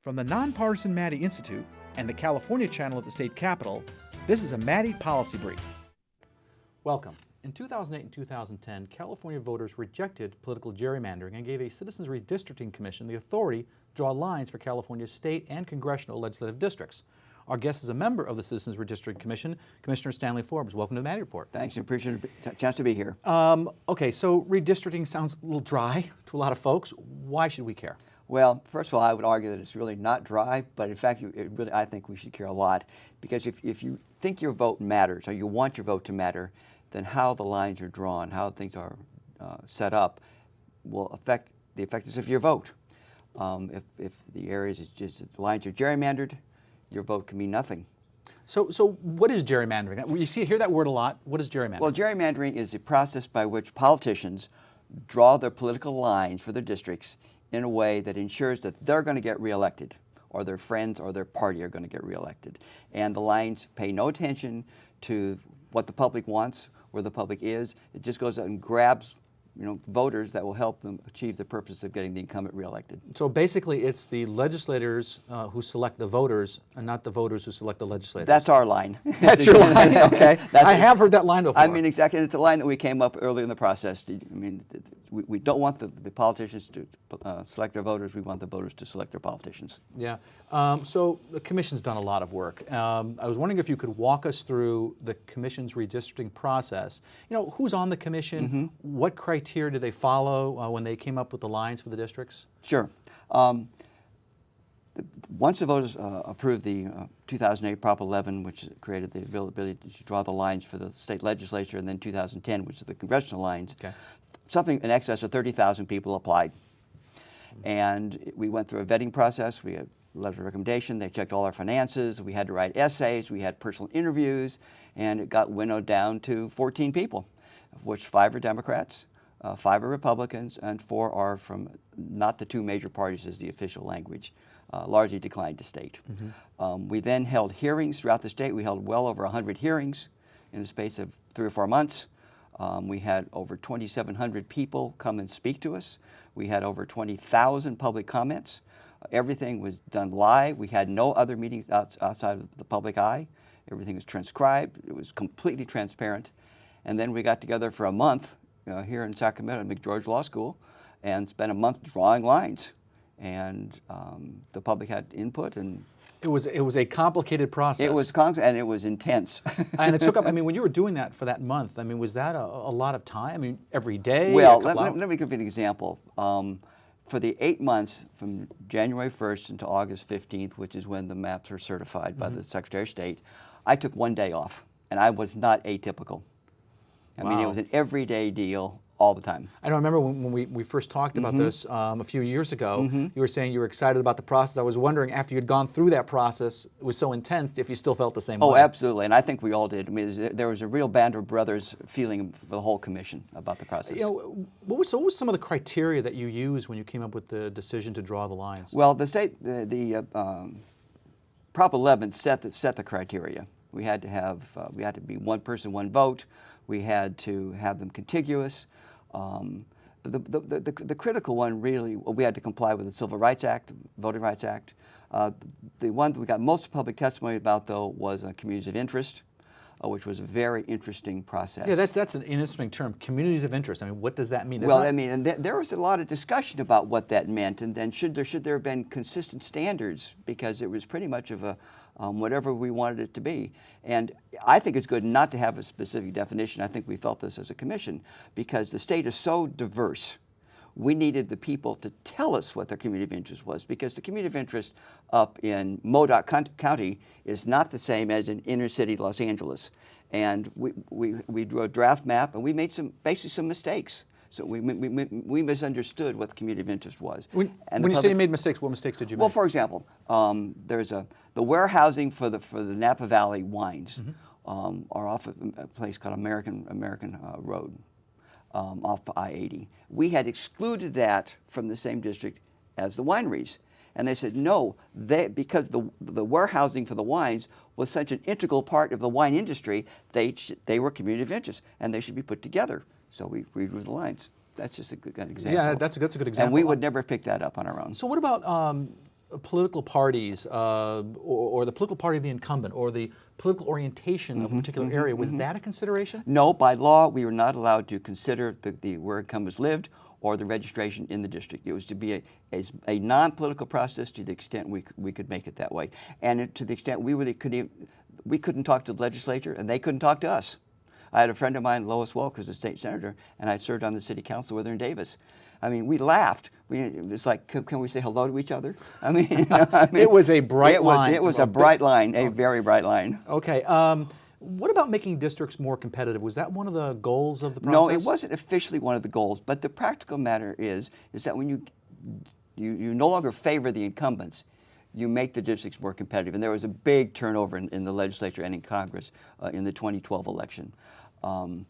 From the nonpartisan Maddy Institute and the California channel at the state capitol, this is a Maddy Policy Brief. Welcome. In 2008 and 2010, California voters rejected political gerrymandering and gave a Citizens Redistricting Commission the authority to draw lines for California's state and congressional legislative districts. Our guest is a member of the Citizens Redistricting Commission, Commissioner Stanley Forbes. Welcome to the Maddy Report. Thanks, I appreciate the chance to be here. Okay, so redistricting sounds a little dry to a lot of folks. Why should we care? Well, first of all, I would argue that it's really not dry, but in fact, I think we should care a lot, because if you think your vote matters, or you want your vote to matter, then how the lines are drawn, how things are set up, will affect the effectiveness of your vote. If the areas, the lines are gerrymandered, your vote can mean nothing. So what is gerrymandering? You hear that word a lot. What is gerrymandering? Well, gerrymandering is the process by which politicians draw their political lines for their districts in a way that ensures that they're going to get reelected, or their friends or their party are going to get reelected. And the lines pay no attention to what the public wants, where the public is. It just goes out and grabs voters that will help them achieve the purpose of getting the incumbent reelected. So basically it's the legislators who select the voters and not the voters who select the legislators. That's our line. That's your line, okay. I have heard that line before. I mean, exactly, and it's a line that we came up early in the process. I mean, we don't want the politicians to select their voters, we want the voters to select their politicians. Yeah, so the Commission's done a lot of work. I was wondering if you could walk us through the Commission's redistricting process. Who's on the Commission? Mm-hmm. What criteria did they follow when they came up with the lines for the districts? Sure. Once the voters approved the 2008 Prop 11, which created the ability to draw the lines for the state legislature, and then 2010, which is the congressional lines, okay, something in excess of 30,000 people applied. And we went through a vetting process. We had a letter of recommendation. They checked all our finances. We had to write essays. We had personal interviews. And it got winnowed down to 14 people, of which 5 are Democrats, 5 are Republicans, and 4 are from not the 2 major parties as the official language, largely declined to state. Mm-hmm. We then held hearings throughout the state. We held well over 100 hearings in the space of 3 or 4 months. We had over 2,700 people come and speak to us. We had over 20,000 public comments. Everything was done live. We had no other meetings outside of the public eye. Everything was transcribed. It was completely transparent. And then we got together for a month here in Sacramento at McGeorge Law School and spent a month drawing lines. And the public had input, and it was a complicated process. It was and it was intense. And it took up, when you were doing that for that month, was that a lot of time? Every day? Well, let me give you an example. For the 8 months from January 1st until August 15th, which is when the maps are certified by the Secretary of State, I took 1 day off, and I was not atypical. I mean, it was an everyday deal all the time. I don't remember when we first talked about this a few years ago, you were saying you were excited about the process. I was wondering, after you'd gone through that process, it was so intense, if you still felt the same way. Oh, absolutely, and I think we all did. I mean, there was a real band of brothers feeling for the whole commission about the process. What was some of the criteria that you used when you came up with the decision to draw the lines? Well, the state, the Prop 11 set the criteria. We had to have, we had to be 1 person, 1 vote. We had to have them contiguous. The critical one really, we had to comply with the Civil Rights Act, Voting Rights Act. The one that we got most public testimony about, though, was communities of interest, which was a very interesting process. Yeah, that's an interesting term, communities of interest. What does that mean? And there was a lot of discussion about what that meant, and then should there have been consistent standards, because it was pretty much of a whatever we wanted it to be. And I think it's good not to have a specific definition. I think we felt this as a commission, because the state is so diverse. We needed the people to tell us what their community of interest was, because the community of interest up in Modoc County is not the same as in inner city Los Angeles. And we drew a draft map, and we made basically some mistakes. So we misunderstood what the community of interest was. When you say you made mistakes, what mistakes did you make? Well, for example, there's the warehousing for the Napa Valley wines are off a place called American Road off I-80. We had excluded that from the same district as the wineries. And they said, no, because the warehousing for the wines was such an integral part of the wine industry, they were community of interest, and they should be put together. So we redrew the lines. That's just a good example. Yeah, that's a good example. And we would never pick that up on our own. So what about political parties or the political party of the incumbent or the political orientation of a particular area, was that a consideration? No, by law, we were not allowed to consider where incumbents lived or the registration in the district. It was to be a non-political process to the extent we could make it that way. And to the extent we couldn't talk to the legislature and they couldn't talk to us. I had a friend of mine, Lois Welk, who's a state senator, and I served on the city council with her in Davis. I mean, we laughed. It's like, can we say hello to each other? I mean, it was a bright line. It was a bright line, a very bright line. Okay. What about making districts more competitive? Was that one of the goals of the process? No, it wasn't officially one of the goals, but the practical matter is that when you no longer favor the incumbents, you make the districts more competitive. And there was a big turnover in the legislature and in Congress in the 2012 election. And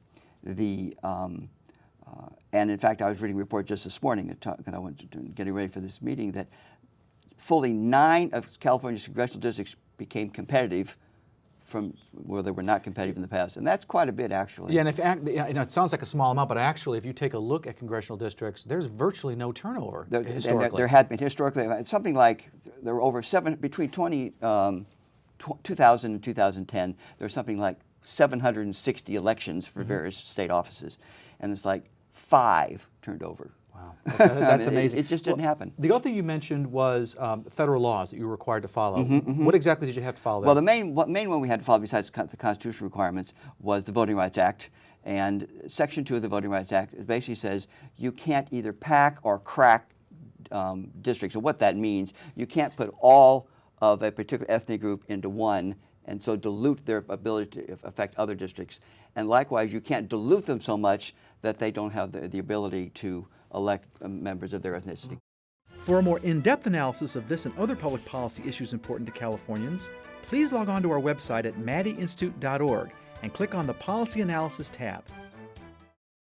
in fact, I was reading a report just this morning, and I went to getting ready for this meeting, that fully 9 of California's congressional districts became competitive from where they were not competitive in the past. And that's quite a bit, actually. Yeah, and it sounds like a small amount, but actually, if you take a look at congressional districts, there's virtually no turnover historically. There had been historically, something like, there were over between 2000 and 2010, there's something like 760 elections for various state offices. And it's like 5 turned over. Wow, that's amazing. It just didn't happen. The other thing you mentioned was federal laws that you were required to follow. What exactly did you have to follow? Well, the main one we had to follow, besides the constitutional requirements, was the Voting Rights Act. And Section 2 of the Voting Rights Act basically says you can't either pack or crack districts. And what that means, you can't put all of a particular ethnic group into one and so dilute their ability to affect other districts. And likewise, you can't dilute them so much that they don't have the ability to elect members of their ethnicity. For a more in-depth analysis of this and other public policy issues important to Californians, please log on to our website at maddyinstitute.org and click on the Policy Analysis tab.